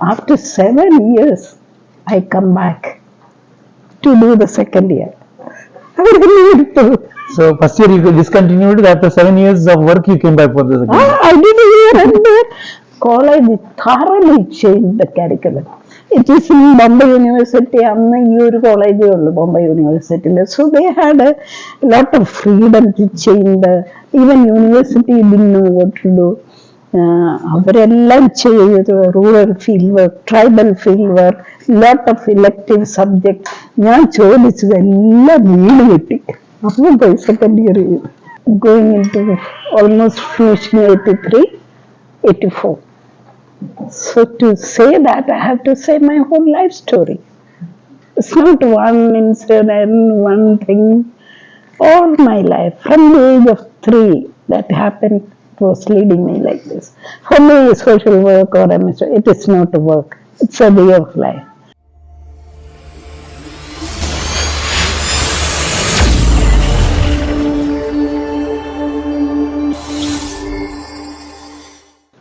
After 7 years, I come back to do the second year. So first year you discontinued. After 7 years of work, you came back for the second year. I did a year and college thoroughly changed the curriculum. It is in Bombay University, college Bombay University. So they had a lot of freedom to change even university didn't know what to do. അവരെല്ലാം ചെയ്തു rural field work, tribal field work, lot of elective subject. ഞാൻ ചോദിച്ചതെല്ലാം വീട് കിട്ടി. അപ്പം second year going in to almost finishing 83, 84. So to say that, I have to say my whole life story. It's not one incident, one thing. All my life, from the age of 3, that happened, was leading me like this. For me, social work or administration, it is not a work. It's a way of life.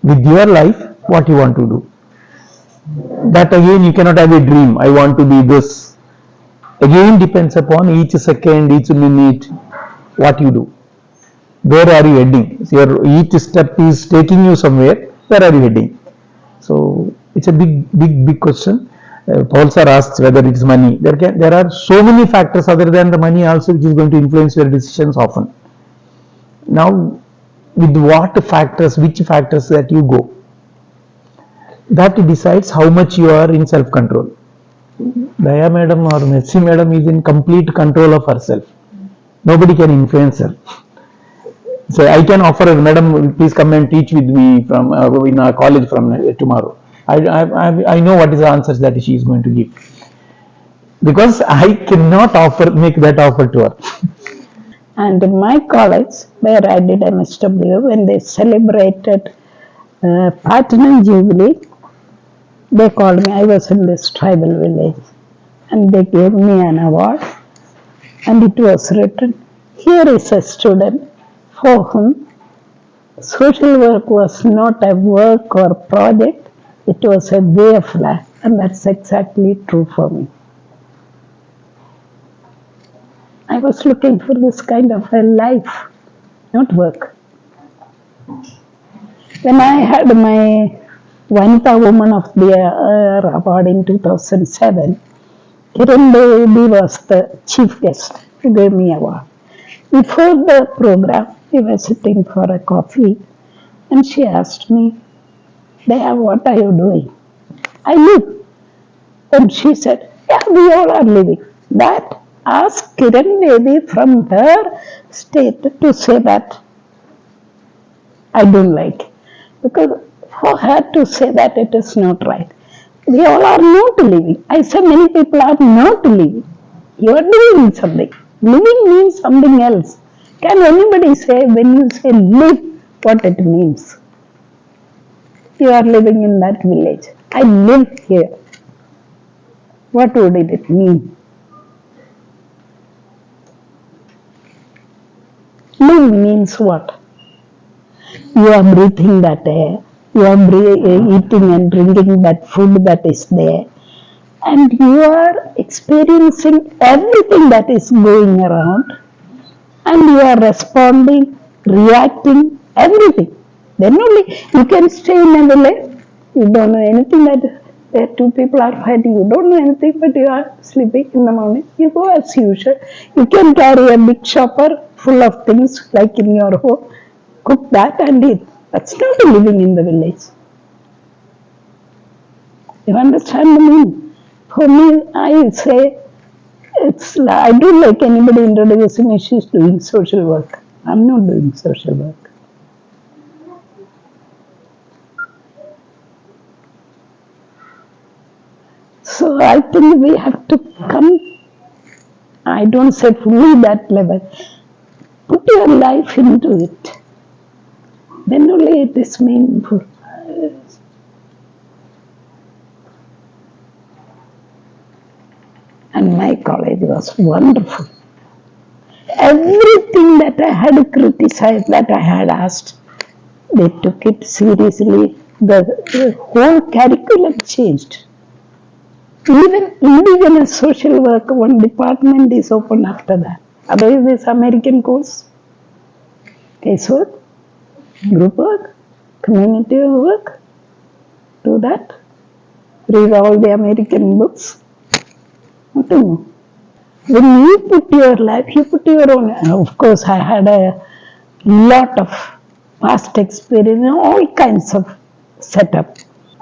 With your life, what you want to do? That again, you cannot have a dream. I want to be this. Again, depends upon each second, each minute, what you do. Where are you heading? So each step is taking you somewhere. Where are you heading? So it's a big question. Polls are asked whether it is money. There are so many factors other than the money also which is going to influence your decisions often. Now, with what factors, which factors that you go, that decides how much you are in self-control. Daya madam or Messi madam is in complete control of herself. Nobody can influence her. So I can offer her, madam, please come and teach with me from in our college from tomorrow. I know what is the answers that she is going to give, because I cannot make that offer to her. And in my college, where I did MSW, when they celebrated Platinum Jubilee, they called me. I was in this tribal village, and they gave me an award, and it was written, "Here is a student for whom social work was not a work or project, it was a way of life." And that's exactly true for me. I was looking for this kind of a life, not work. When I had my Vanita Woman of the Year award in 2007, Kiran Devi was the chief guest who gave me award. Before the program, we were sitting for a coffee, and she asked me, "Daya, what are you doing?" "I live." And she said, "Yeah, we all are living." That ask Kiran Devi from her state to say that I don't like it. Because for her to say that, it is not right. We all are not living. I say many people are not living. You are doing something. Living means something else. Can anybody say when you say live what it means? You are living in that village. I live here. What would it mean? Live means what? You are breathing that air. You are eating and drinking that food that is there. And you are experiencing everything that is going around. And you are responding, reacting, everything. Then only you can stay in a village. You don't know anything that there two people are fighting. You don't know anything, but you are sleeping in the morning. You go as usual. You can carry a big chopper full of things like in your home. Cook that and eat. That's not living in the village. You understand the meaning? For me, I say, I don't like anybody introducing me, she's doing social work. I'm not doing social work. So I think we have to come, I don't say fully that level, put your life into it. Then only it is meaningful. And my college was wonderful. Everything that I had criticized, that I had asked, they took it seriously the whole curriculum changed. Even indigenous social work, one department is open after that. Otherwise, this American course, casework, group work, community work, do that. Read all the American books. Nothing more. When you put your life, you put your own. Of course, I had a lot of past experience in all kinds of setup.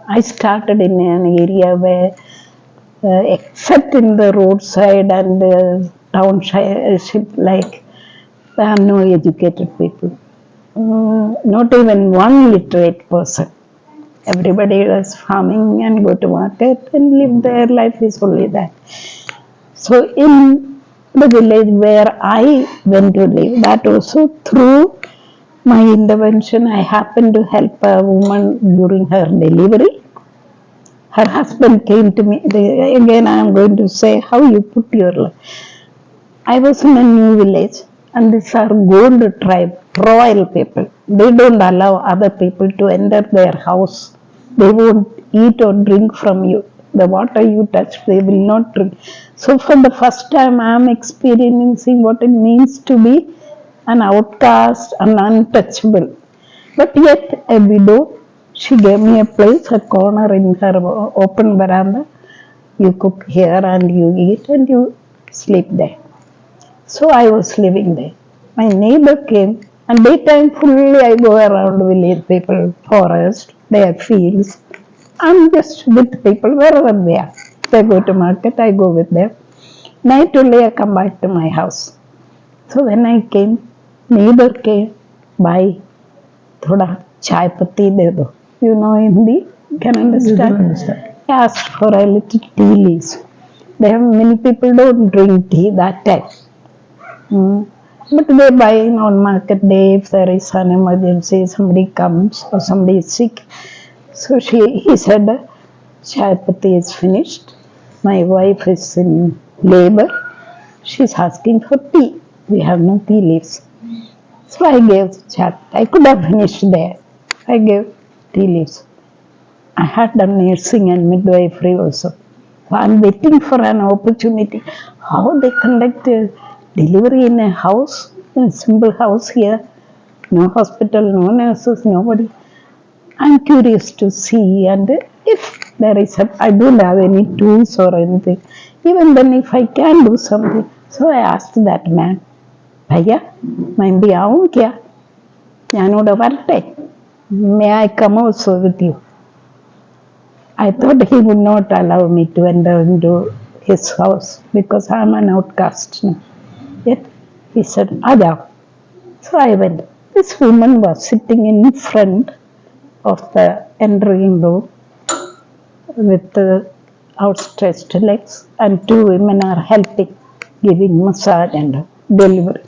I started in an area where, except in the roadside and township, like there are no educated people. Not even one literate person. Everybody was farming and go to market and live their life is only that. So in the village where I went to live, that also through my intervention, I happened to help a woman during her delivery. Her husband came to me. Again, I am going to say how you put your life. I was in a new village, and these are Gold tribe, royal people. They don't allow other people to enter their house. They won't eat or drink from you. The water you touch, they will not drink. So for the first time, I am experiencing what it means to be an outcast and untouchable. But yet, a widow, she gave me a place, a corner in her open veranda. You cook here and you eat and you sleep there. So I was living there. My neighbor came, and daytime fully I go around village people, forest, their fields. I'm just with people wherever they are. They go to market, I go with them. Night only I come back to my house. So when I came, neighbor came, bhai, thoda chai patti de do. You know Hindi? Can understand? I asked for a little tea leaves. Many people don't drink tea that time. But they buy on market day if there is an emergency, somebody comes or somebody is sick. So he said, chai patti is finished. My wife is in labor. She's asking for tea. We have no tea leaves. So I gave chai. I could have finished there. I gave tea leaves. I had done nursing and midwifery also. So I'm waiting for an opportunity. How they conduct a delivery in a house, a simple house here. No hospital, no nurses, nobody. I'm curious to see, and if there is I don't have any tools or anything. Even then, if I can do something. So I asked that man, Daya, मैं भी आऊँ क्या? ഞാനോട് വരട്ടെ? May I come also with you? I thought he would not allow me to enter into his house because I am an outcast. Yet he said, Aja. So I went. This woman was sitting in front of the entering door with the outstretched legs, and two women are helping, giving massage and delivery.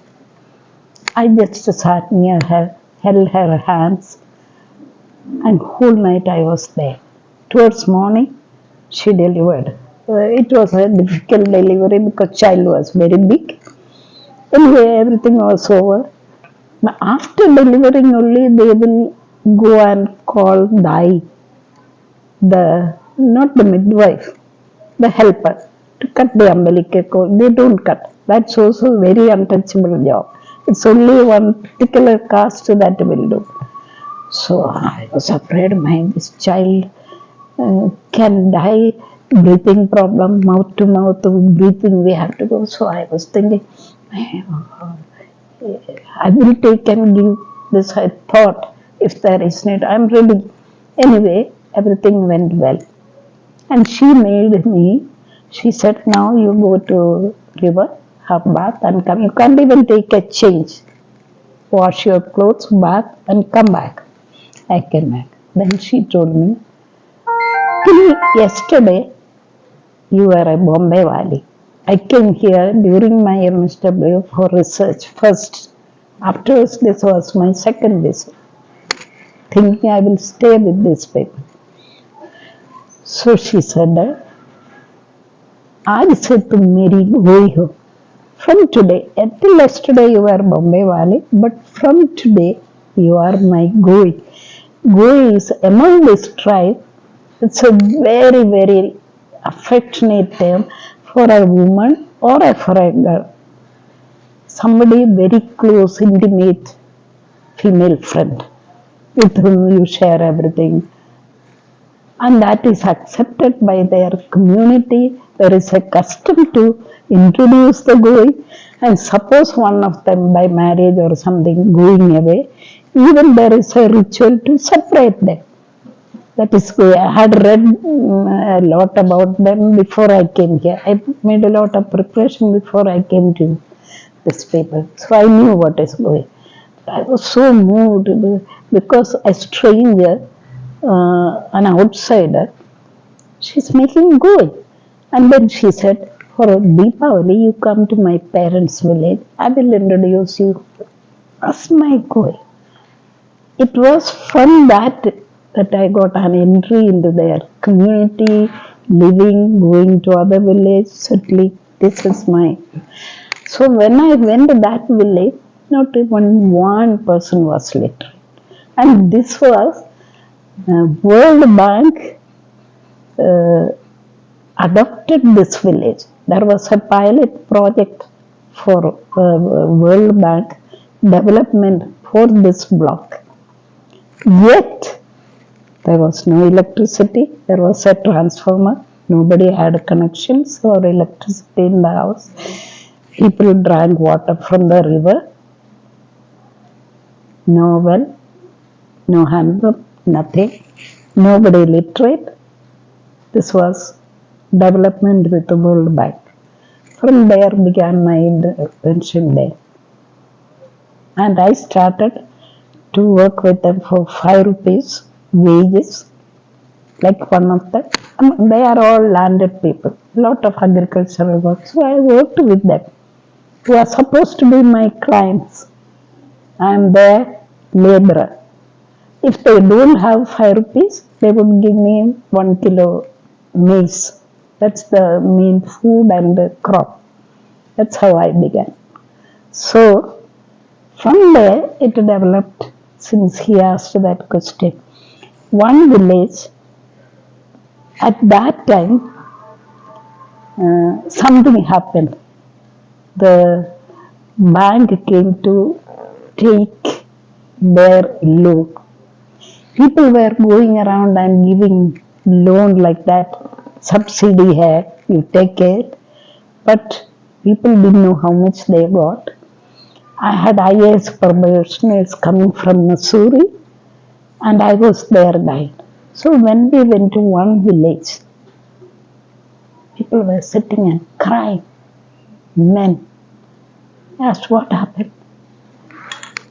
I just sat near her, held her hands, and whole night I was there. Towards morning, she delivered. It was a difficult delivery because child was very big. Anyway, everything was over. But after delivering only, they will go and call Daya, not the midwife, the helper, to cut the umbilical cord. They don't cut. That's also a very untouchable job. It's only one particular caste that will do. So I was afraid, this child can die, breathing problem, mouth to mouth breathing, we have to go. So I was thinking, I will take and give this. I thought, if there is need, I'm ready. Anyway, everything went well. And she made me, she said, now you go to river, have bath and come. You can't even take a change. Wash your clothes, bath and come back. I came back. Then she told me, till yesterday, you were a Bombay Wali. I came here during my MSW for research first. Afterwards, this was my second visit. Thinking I will stay with this paper. So she said, आज से तुम मेरी गोई हो. From today, until yesterday you were Bombay Wali, but from today you are my goi. Goi is among this tribe. It's a very, very affectionate term for a woman or for a girl. Somebody very close, intimate female friend with whom you share everything. And that is accepted by their community. There is a custom to introduce the Goi, and suppose one of them by marriage or something going away, even there is a ritual to separate them. That is Goi. I had read a lot about them before I came here. I made a lot of preparation before I came to this paper. So I knew what is Goi. I was so moved because a stranger, an outsider, she's making Goi. And then she said, for Deepavali, you come to my parents' village. I will introduce you as my Goi. It was from that I got an entry into their community, living, going to other villages, settling. This is my. So when I went to that village, not even one person was literate. And this was World Bank adopted this village. There was a pilot project for World Bank development for this block. Yet, there was no electricity, there was a transformer, nobody had connections or electricity in the house. People drank water from the river. No well, no hand pump, nothing. Nobody literate. This was development with the World Bank. From there began my intervention there. And I started to work with them for 5 rupees wages, like one of them. They are all landed people, lot of agricultural work. So I worked with them, who are supposed to be my clients. I am their laborer. If they don't have 5 rupees, they would give me 1 kilo maize. That's the main food and the crop. That's how I began. So from there it developed, since he asked that question. One village, at that time, something happened. The bank came to take their loan. People were going around and giving loan like that, subsidy here, you take it. But people didn't know how much they got. I had IAS probationers coming from Missouri, and I was their guide. So when we went to one village, people were sitting and crying. Men. I asked, what happened?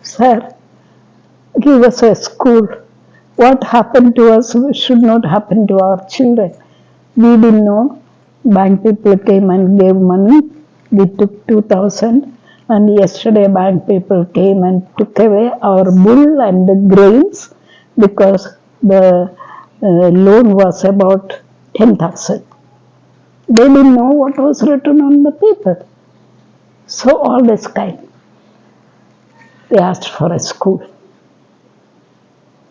Sir, give us a school. What happened to us should not happen to our children. We didn't know. Bank people came and gave money. We took 2,000. And yesterday bank people came and took away our bull and the grains because the loan was about 10,000. They didn't know what was written on the paper. So all this kind. They asked for a school.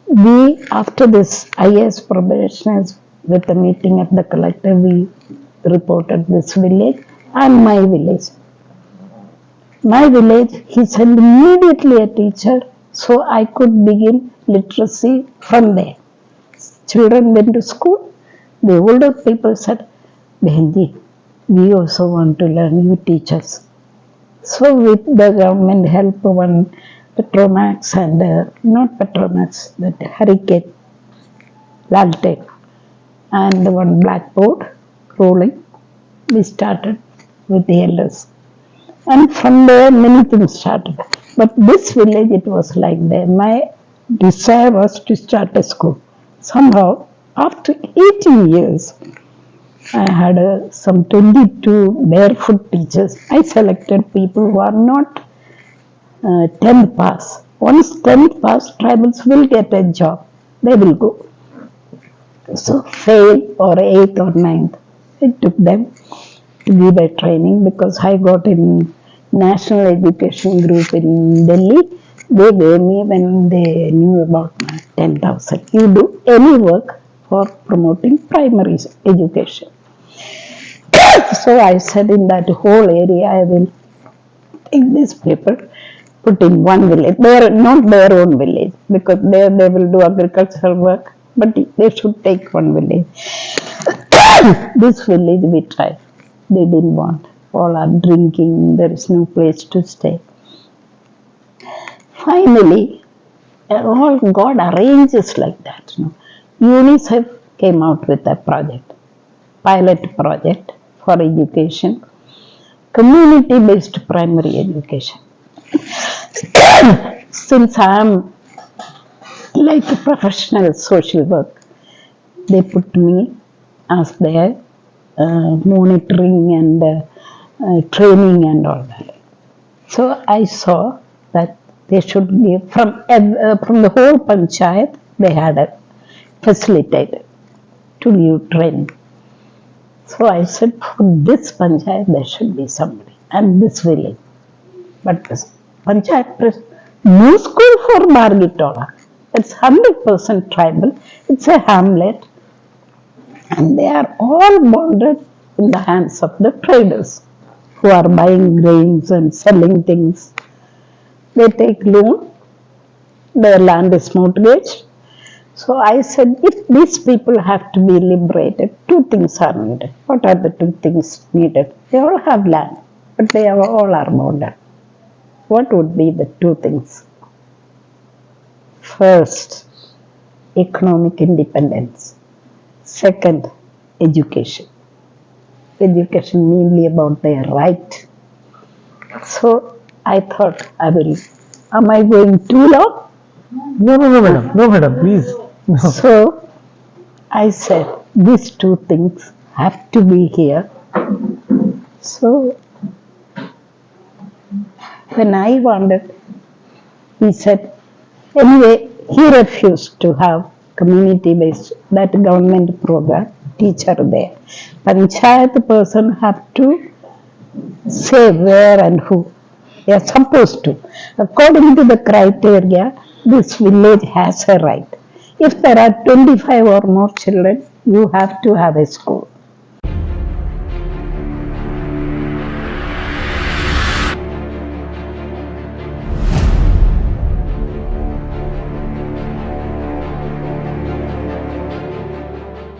We, after this IAS probationers with the meeting at the collector, we reported this village and my village. My village, he sent immediately a teacher, so I could begin literacy from there. Children went to school. The older people said, Behenji, we also want to learn, you teach us. So with the government help, one Petromax and not Petromax, that Hurricane, Lantern, and one blackboard rolling, we started with the elders. And from there, many things started. But this village, it was like that. My desire was to start a school. Somehow, after 18 years, I had some 22 barefoot teachers. I selected people who are not 10th pass. Once 10th pass, tribals will get a job. They will go. So, fail or 8th or 9th, I took them to give a training because I got in National Education Group in Delhi. They gave me when they knew about my 10,000. You do any work for promoting primary education. So I said in that whole area, I will take this paper, put in one village. They are not their own village because there they will do agricultural work, but they should take one village. This village we tried. They didn't want. All are drinking. There is no place to stay. Finally, all God arranges like that. UNICEF came out with a project, pilot project for education, community-based primary education. Since I am like a professional social work, they put me as their monitoring and training and all that. So I saw that they should give from the whole panchayat, they had a facilitator to give training. So I said, for this panchayat there should be somebody, and this village. But this panchayat no school for Margitola. It's 100% tribal. It's a hamlet, and they are all bonded in the hands of the traders who are buying grains and selling things. They take loan, their land is mortgaged. So I said, if these people have to be liberated, two things are needed. What are the two things needed? They all have land, but they all are bonded. What would be the two things? First, economic independence. Second, education. Education mainly about their right. So I thought am I going too long? No, madam, please. No. So I said, these two things have to be here. So when I wanted, he said, anyway, he refused to have community-based, that government program, teacher there. Panchayat person have to say where and who. They are supposed to. According to the criteria, this village has a right. If there are 25 or more children, you have to have a school.